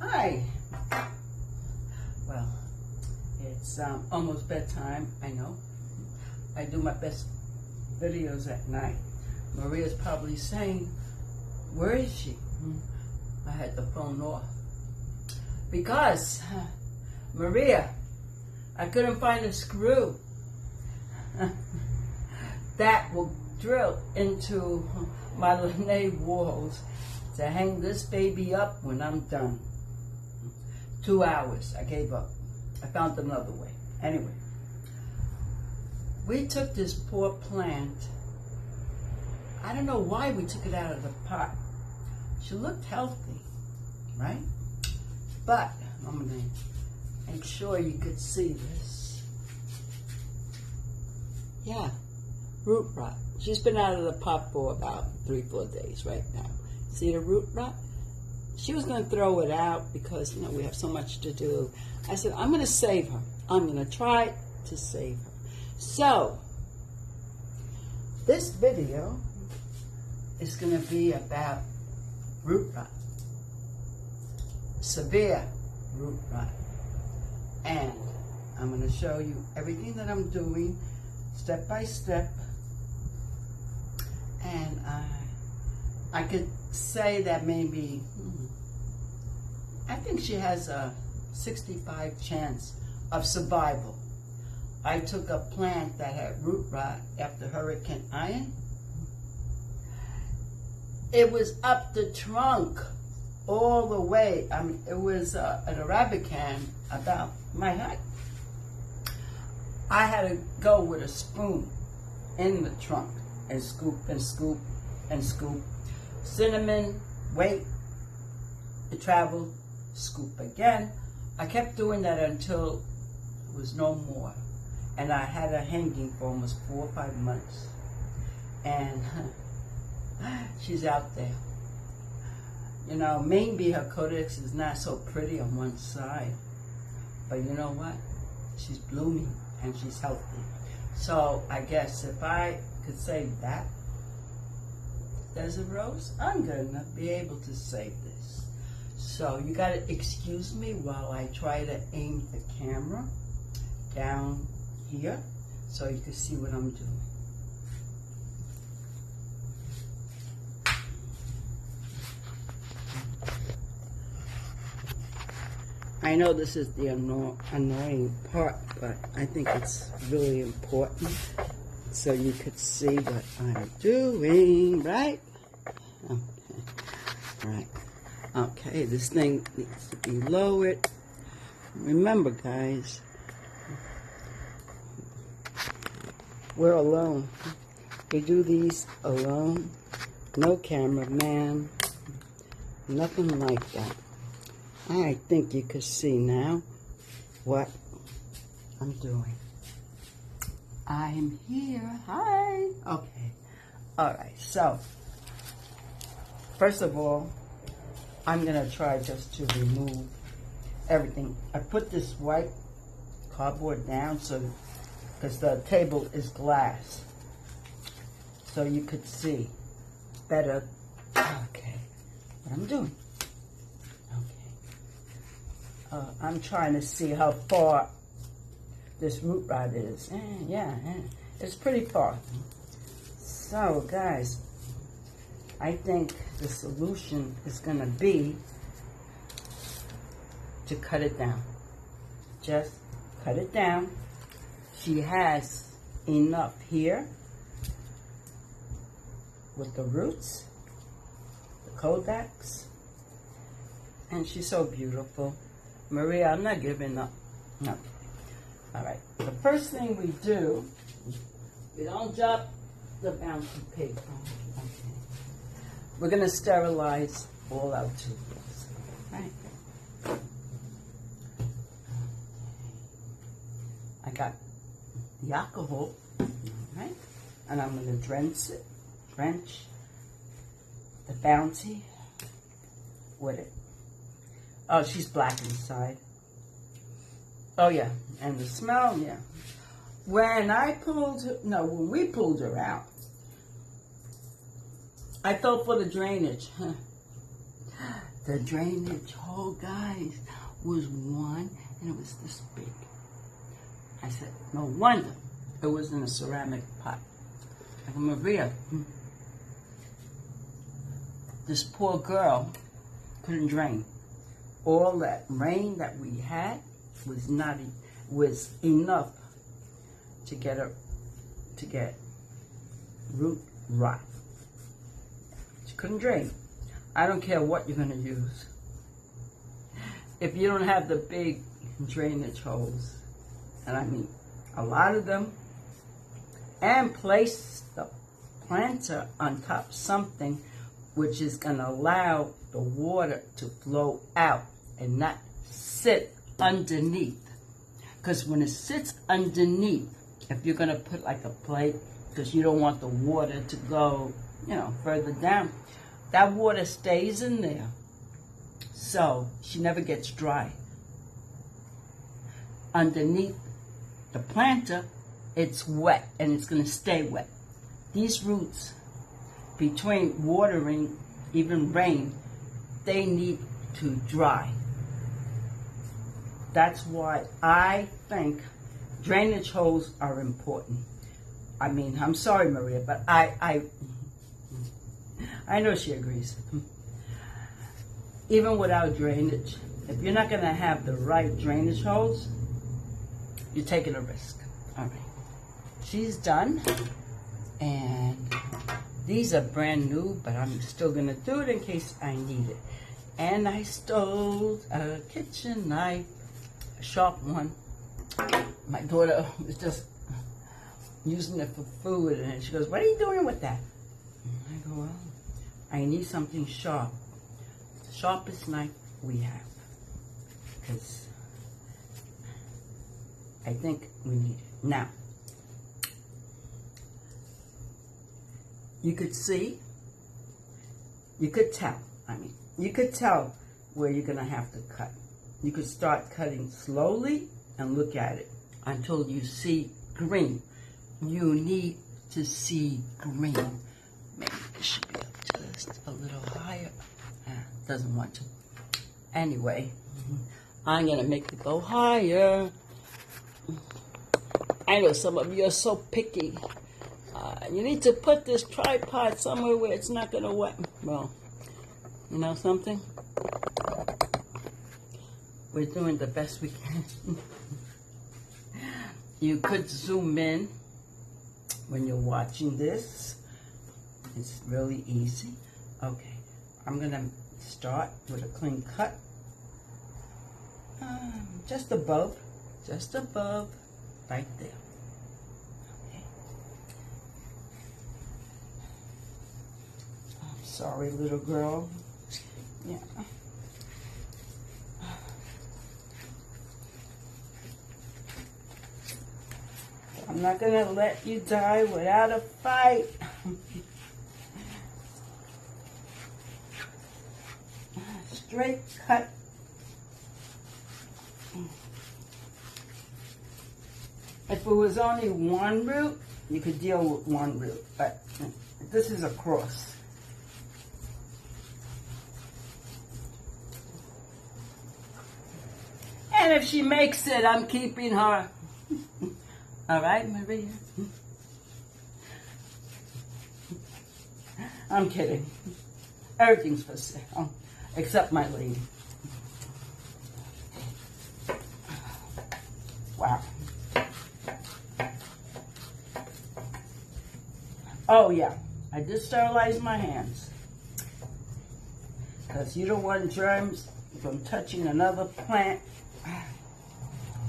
Hi. Well, it's almost bedtime, I know. I do my best videos at night. Maria's probably saying, where is she? I had the phone off. Because, Maria, I couldn't find a screw that will drill into my laminated walls to hang this baby up when I'm done. 2 hours, I gave up. I found another way. Anyway, we took this poor plant. I don't know why we took it out of the pot. She looked healthy, right? But I'm gonna make sure you could see this. Yeah, root rot. She's been out of the pot for about 3-4 days right now. See the root rot? She was going to throw it out because, you know, we have so much to do. I said, I'm going to save her. I'm going to try to save her. So, this video is going to be about root rot. Severe root rot. And I'm going to show you everything that I'm doing step by step. And I could say that maybe, I think she has a 65 chance of survival. I took a plant that had root rot after Hurricane Ian. It was up the trunk all the way. I mean, it was an Arabicum about my height. I had to go with a spoon in the trunk and scoop and scoop and scoop. Cinnamon, wait, it traveled, scoop again. I kept doing that until it was no more. And I had her hanging for almost 4 or 5 months. And she's out there. You know, maybe her codex is not so pretty on one side. But you know what? She's blooming and she's healthy. So I guess if I could save that Desert Rose, I'm gonna be able to save this. So you gotta excuse me while I try to aim the camera down here so you can see what I'm doing. I know this is the annoying part, but I think it's really important so you could see what I'm doing, right? Okay, right. Okay, this thing needs to be lowered. Remember, guys, we're alone. We do these alone. No cameraman, nothing like that. I think you can see now what I'm doing. I'm here. Hi. Okay. All right. So, first of all, I'm going to try just to remove everything. I put this white cardboard down so because the table is glass. So you could see better. Okay. What I'm doing. I'm trying to see how far this root rot is. Yeah, it's pretty far. So, guys, I think the solution is going to be to cut it down. Just cut it down. She has enough here with the roots, the codex, and she's so beautiful. Maria, I'm not giving up. No. All right. The first thing we do, we don't drop the bouncy pig. Okay. We're going to sterilize all our tubers. Right. I got the alcohol, right? And I'm going to drench the bouncy with it. Oh, she's black inside. Oh, yeah. And the smell, yeah. When we pulled her out, I felt for the drainage. The drainage hole, guys, was one, and it was this big. I said, no wonder it was in a ceramic pot. Like Maria, this poor girl couldn't drain. All that rain that we had was enough to get root rot. She couldn't drain. I don't care what you're going to use. If you don't have the big drainage holes, and I mean a lot of them, and place the planter on top of something which is going to allow the water to flow out and not sit underneath. Because when it sits underneath, if you're going to put like a plate, because you don't want the water to go, further down, that water stays in there. So she never gets dry. Underneath the planter, it's wet and it's going to stay wet. These roots, between watering, even rain, they need to dry. That's why I think drainage holes are important. I mean, I'm sorry, Maria, but I know she agrees. Even without drainage, if you're not going to have the right drainage holes, you're taking a risk. All right. She's done. And these are brand new, but I'm still going to do it in case I need it. And I stole a kitchen knife, a sharp one. My daughter was just using it for food, and she goes, "What are you doing with that?" And I go, "Well, I need something sharp. The sharpest knife we have. Because I think we need it." Now, you could tell where you're going to have to cut. You could start cutting slowly and look at it until you see green. You need to see green. Maybe this should be up just a little higher. Doesn't want to. Anyway, I'm going to make it go higher. I know some of you are so picky. You need to put this tripod somewhere where it's not going to wet. Well, you know something? We're doing the best we can. You could zoom in when you're watching this. It's really easy. Okay, I'm going to start with a clean cut. Just above, right there. Okay. I'm sorry, little girl. Yeah. I'm not going to let you die without a fight. Straight cut. If it was only one root, you could deal with one root, but this is a cross. And if she makes it, I'm keeping her. All right, Maria? I'm kidding. Everything's for sale, except my lady. Wow. Oh, yeah. I did sterilize my hands. Because you don't want germs from touching another plant.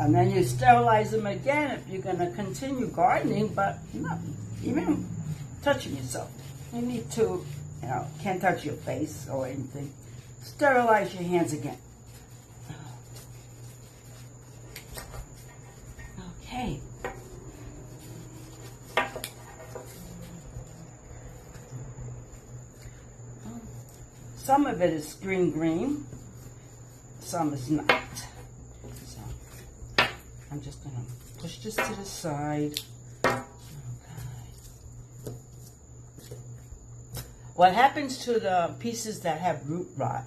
And then you sterilize them again if you're going to continue gardening, but not even touching yourself. You need to, can't touch your face or anything. Sterilize your hands again. Okay. Some of it is green, some is not. So I'm just going to push this to the side. Okay. What happens to the pieces that have root rot,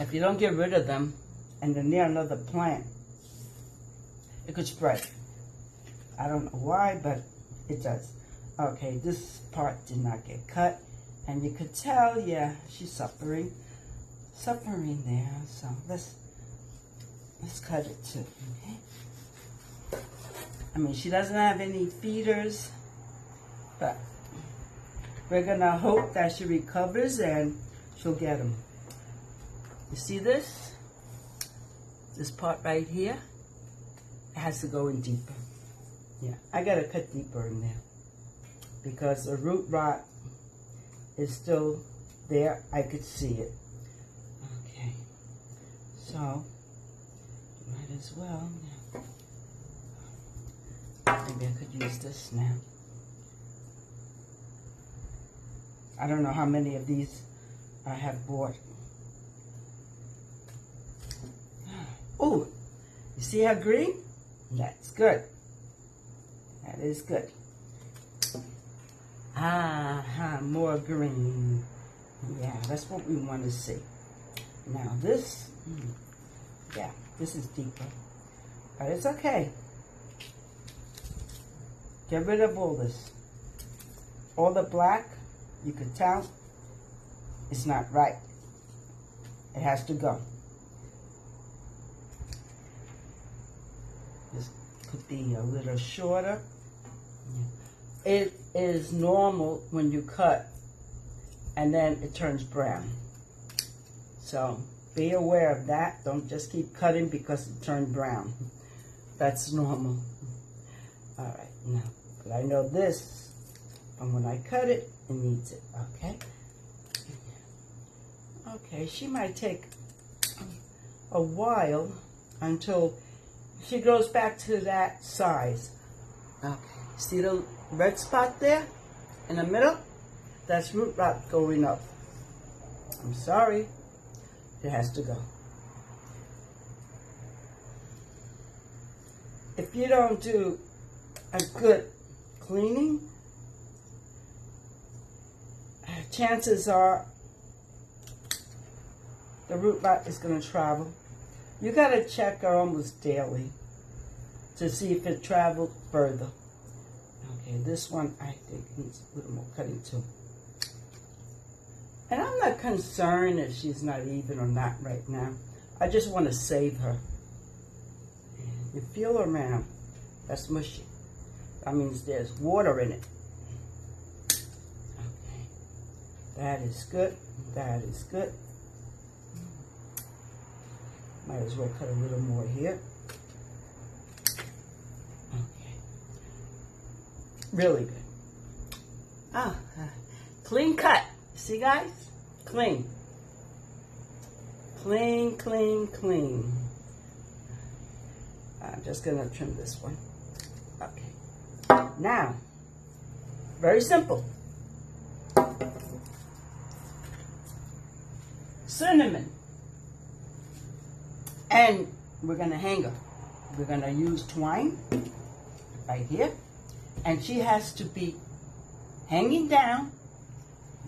if you don't get rid of them and they're near another plant, it could spread. I don't know why, but it does. Okay, this part did not get cut, and you could tell, yeah, she's suffering there. So let's cut it too. Okay. I mean, she doesn't have any feeders, but we're gonna hope that she recovers and she'll get them. You see this? This part right here, it has to go in deeper. Yeah, I gotta cut deeper in there because the root rot is still there. I could see it. Okay, so might as well. Maybe I could use this now. I don't know how many of these I have bought. Oh, you see how green? That's good. That is good. More green. Yeah, that's what we want to see. Now this, yeah, this is deeper. But it's okay. Get rid of all this. All the black, you could tell, it's not right. It has to go. This could be a little shorter. It is normal when you cut and then it turns brown. So be aware of that. Don't just keep cutting because it turned brown. That's normal. All right, now, but I know this, and when I cut it, it needs it, okay? Okay, she might take a while until she goes back to that size. Okay, see the red spot there in the middle? That's root rot going up. I'm sorry, it has to go. If you don't do a good cleaning, chances are the root rot is going to travel. You got to check her almost daily to see if it traveled further. Okay, this one I think needs a little more cutting too. And I'm not concerned if she's not even or not right now. I just want to save her. You feel around, that's mushy. That means there's water in it. Okay, that is good. That is good. Might as well cut a little more here. Okay, really good. Clean cut. See, guys? Clean. Clean, clean, clean. I'm just going to trim this one. Okay. Now, very simple. Cinnamon. And we're going to hang her. We're going to use twine right here. And she has to be hanging down,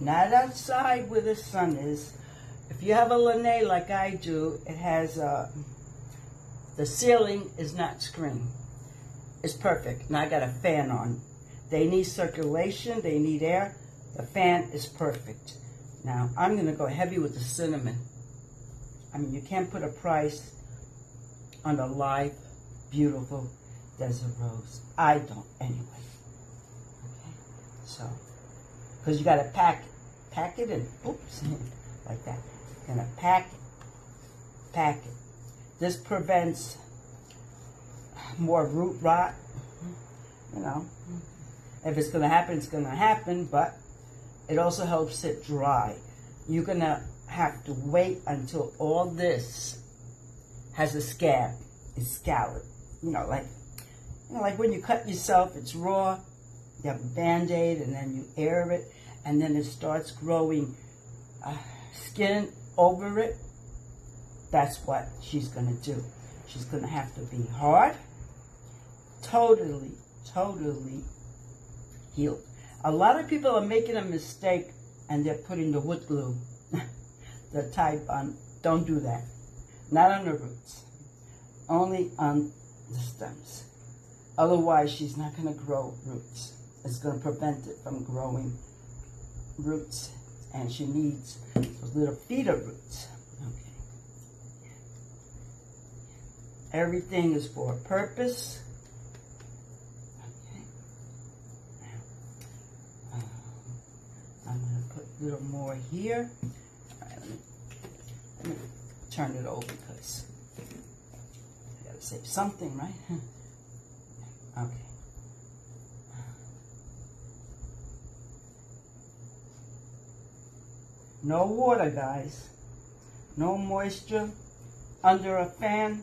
not outside where the sun is. If you have a lanai like I do, it has the ceiling is not screened. It's perfect. Now I got a fan on. They need circulation. They need air. The fan is perfect. Now I'm going to go heavy with the cinnamon. I mean, you can't put a price on a live, beautiful desert rose. I don't anyway. Okay, so because you got to pack it and oops, like that. You're gonna pack it. This prevents more root rot. You know, if it's gonna happen, it's gonna happen. But it also helps it dry. You're gonna have to wait until all this has a scab, it's scalloped. You know, like when you cut yourself, it's raw. You have a Band-Aid, and then you air it, and then it starts growing skin over it. That's what she's going to do. She's going to have to be hard, totally healed. A lot of people are making a mistake, and they're putting the wood glue, the Titebond Don't do that. Not on the roots. Only on the stems. Otherwise, she's not going to grow roots. It's going to prevent it from growing roots. And she needs those little feeder roots. Okay. Everything is for a purpose. Okay. I'm going to put a little more here. All right, let me turn it over because I got to save something, right? Okay. No water, guys. No moisture. Under a fan.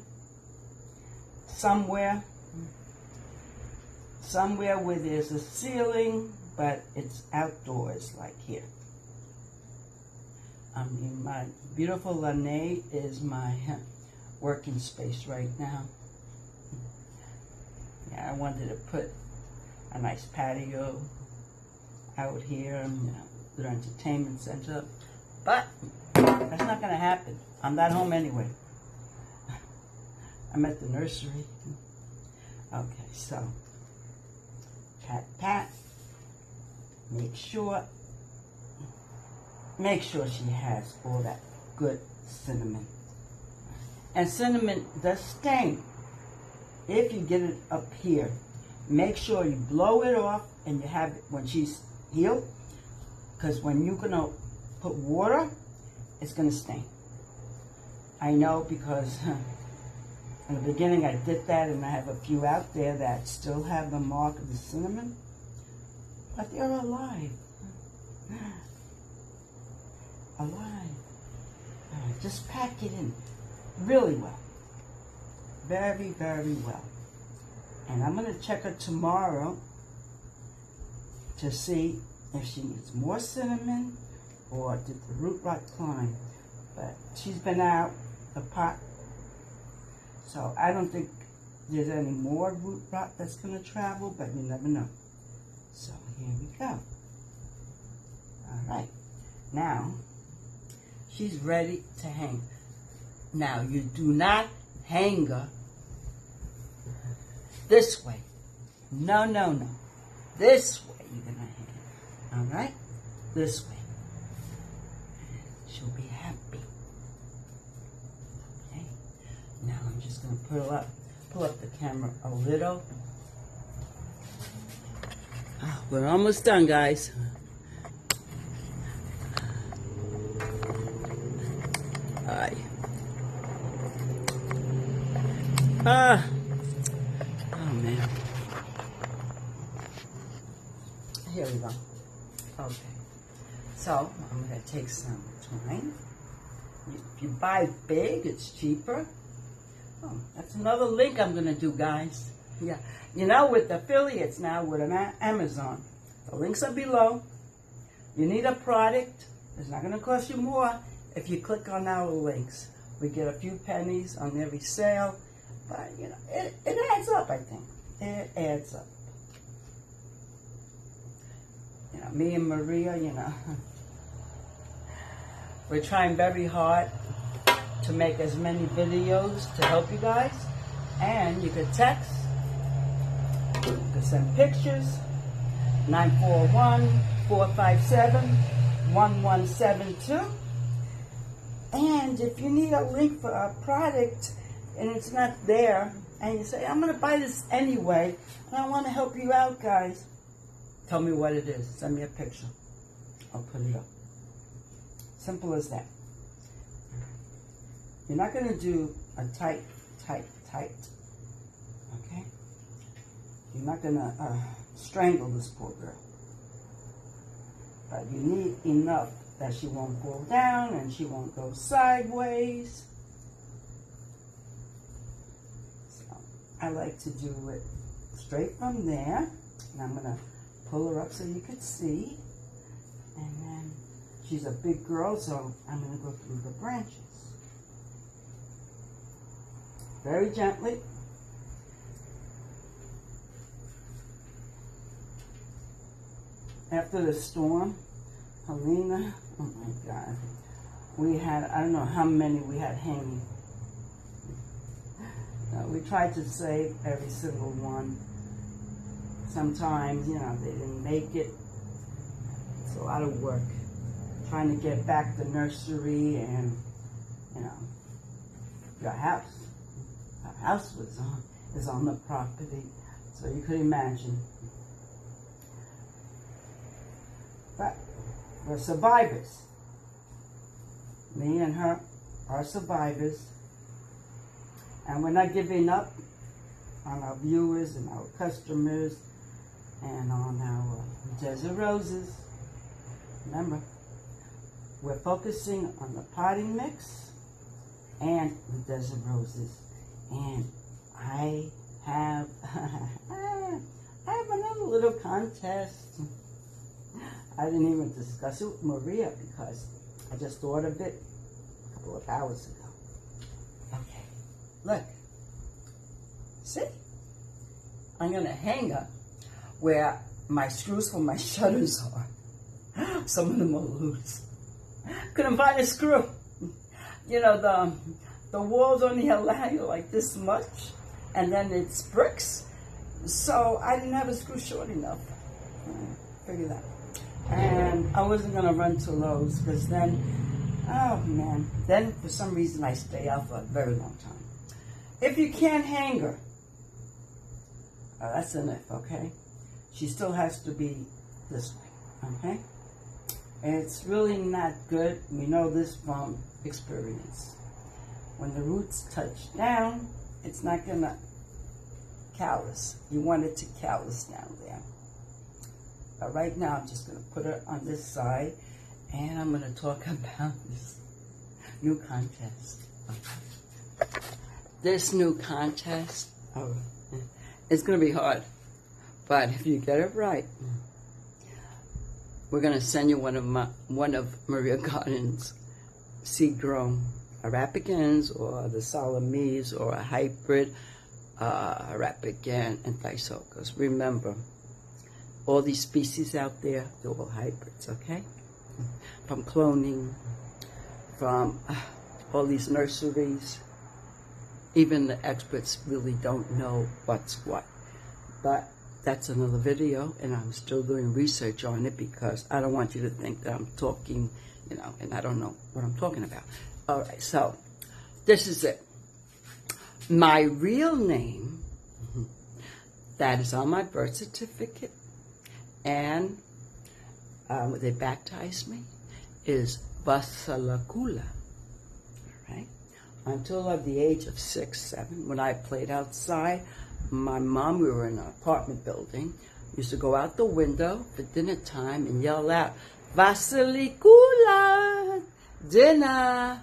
Somewhere where there's a ceiling, but it's outdoors, like here. I mean, my beautiful lanai is my working space right now. Yeah, I wanted to put a nice patio out here, little entertainment center. But that's not going to happen. I'm not home anyway. I'm at the nursery. Okay, so pat. Make sure she has all that good cinnamon. And cinnamon does stain. If you get it up here, make sure you blow it off and you have it when she's healed. Because when you're going to put water, it's going to stain. I know because in the beginning I did that, and I have a few out there that still have the mark of the cinnamon, but they're alive. Alive. Just pack it in really well. Very, very well. And I'm going to check her tomorrow to see if she needs more cinnamon or did the root rot climb. But she's been out the pot, so I don't think there's any more root rot that's going to travel, but you never know. So here we go. All right. Now, she's ready to hang. Now, you do not hang her this way. No, no, no. This way you're going to hang. All right? This way. She'll be happy. Okay. Now I'm just going to pull up the camera a little. Oh, we're almost done, guys. All right. Oh man. Here we go. Okay. So I'm going to take some twine. If you buy big, it's cheaper. Oh, that's another link I'm going to do, guys. Yeah. You know, with affiliates now, with an Amazon, the links are below. You need a product. It's not going to cost you more if you click on our links. We get a few pennies on every sale. But, you know, it adds up, I think. It adds up. You know, me and Maria, you know, we're trying very hard to make as many videos to help you guys. And you could text, you could send pictures, 941-457-1172. And if you need a link for a product and it's not there, and you say, I'm going to buy this anyway, and I want to help you out, guys, tell me what it is. Send me a picture. I'll put it up. Simple as that. You're not going to do a tight. Okay? You're not going to strangle this poor girl. But you need enough that she won't fall down and she won't go sideways. So I like to do it straight from there. And I'm going to pull her up so you could see. And then she's a big girl, so I'm going to go through the branches. Very gently. After the storm, Helena, oh my God, we had, I don't know how many we had hanging. We tried to save every single one. Sometimes, you know, they didn't make it. It's a lot of work trying to get back the nursery and, you know, your house. Our house is on the property, so you could imagine. But we're survivors. Me and her are survivors. And we're not giving up on our viewers and our customers and on our desert roses. Remember, we're focusing on the potting mix and the desert roses. And I have another little contest. I didn't even discuss it with Maria because I just thought of it a couple of hours ago. Okay, look. See? I'm going to hang up where my screws for my shutters are. Some of them are loose. Couldn't find a screw. You know, the walls only allow you like this much, and then it's bricks. So I didn't have a screw short enough. Figure that. And I wasn't going to run to Lowe's because then, oh man, then for some reason I stay out for a very long time. If you can't hang her, that's an if, okay? She still has to be this way, okay? And it's really not good. We know this from experience. When the roots touch down, it's not going to callus. You want it to callus down there. But right now, I'm just going to put her on this side, and I'm going to talk about this new contest. This new contest, it's going to be hard. But if you get it right, we're going to send you one of Maria Garden's seed-grown Arabicums or the Salamis or a hybrid Arabican and Thysochus. Remember, all these species out there, they're all hybrids, okay? From cloning, from all these nurseries. Even the experts really don't know what's what. But that's another video, and I'm still doing research on it because I don't want you to think that I'm talking, you know, and I don't know what I'm talking about. All right, so this is it. My real name, that is on my birth certificate, and they baptized me, is Vasilakula. All right? Until of the age of 6, 7, when I played outside, my mom, we were in an apartment building, used to go out the window for dinner time and yell out, Vasilikula, dinner.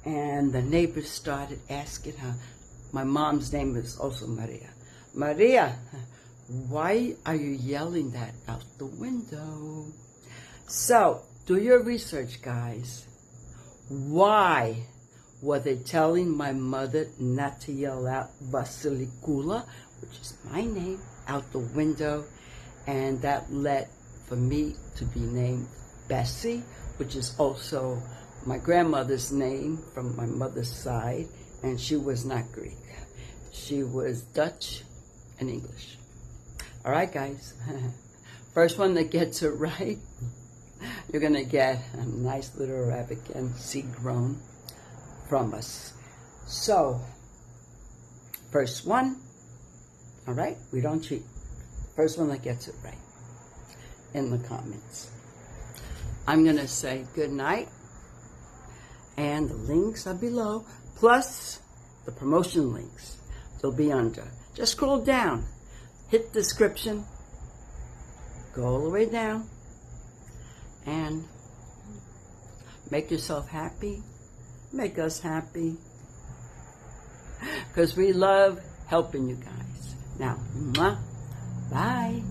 And the neighbors started asking her, my mom's name is also Maria. Maria, why are you yelling that out the window? So, do your research, guys. Why were they telling my mother not to yell out Vasilikula, which is my name, out the window? And that led for me to be named Bessie, which is also my grandmother's name from my mother's side, and she was not Greek. She was Dutch and English. All right, guys. First one that gets it right, you're going to get a nice little Arabican seed grown from us. So, first one, all right, we don't cheat. First one that gets it right in the comments. I'm going to say good night, and the links are below, plus the promotion links. They'll be under. Just scroll down, hit description, go all the way down, and make yourself happy. Make us happy, because we love helping you guys. Now, bye.